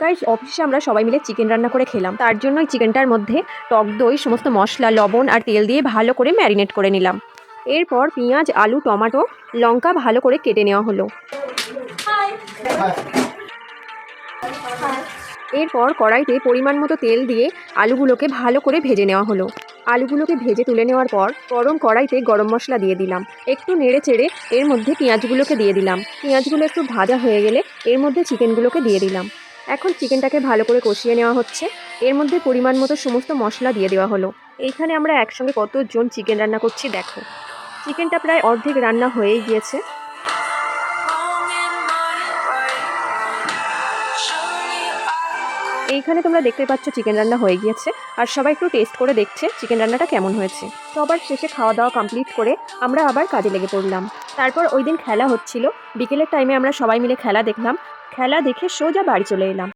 Guys, অফিসে আমরা সবাই মিলে চিকেন রান্না করে খেলাম। তার জন্য ওই চিকেনটার মধ্যে টক দই, সমস্ত মশলা, লবণ আর তেল দিয়ে ভালো করে ম্যারিনেট করে নিলাম। এরপর পেঁয়াজ, আলু, টমেটো, লঙ্কা ভালো করে কেটে নেওয়া হলো। এরপর কড়াইতে পরিমাণ মতো তেল দিয়ে আলুগুলোকে ভালো করে ভেজে নেওয়া হলো। আলুগুলোকে ভেজে তুলে নেওয়ার পর গরম কড়াইতে গরম মশলা দিয়ে দিলাম। একটু নেড়ে চেড়ে এর মধ্যে পেঁয়াজগুলোকে দিয়ে দিলাম। পেঁয়াজগুলো একটু ভাজা হয়ে গেলে এর মধ্যে চিকেনগুলোকে দিয়ে দিলাম। এখন চিকেনটাকে ভালো করে কষিয়ে নেওয়া হচ্ছে। এর মধ্যে পরিমাণ মতো সমস্ত মশলা দিয়ে দেওয়া হলো। এইখানে আমরা একসঙ্গে কতজন চিকেন রান্না করছি দেখো। চিকেনটা প্রায় অর্ধেক রান্না হয়েই গিয়েছে। এইখানে তোমরা দেখতে পাচ্ছ চিকেন রান্না হয়ে গিয়েছে, আর সবাই একটু টেস্ট করে দেখছে চিকেন রান্নাটা কেমন হয়েছে। সবার শেষে খাওয়া দাওয়া কমপ্লিট করে আমরা আবার কাজে লেগে পড়লাম। তারপর ওই দিন খেলা হচ্ছিল। বিকেলের টাইমে আমরা সবাই মিলে খেলা দেখলাম। খেলা দেখে সোজা বাড়ি চলে এলাম।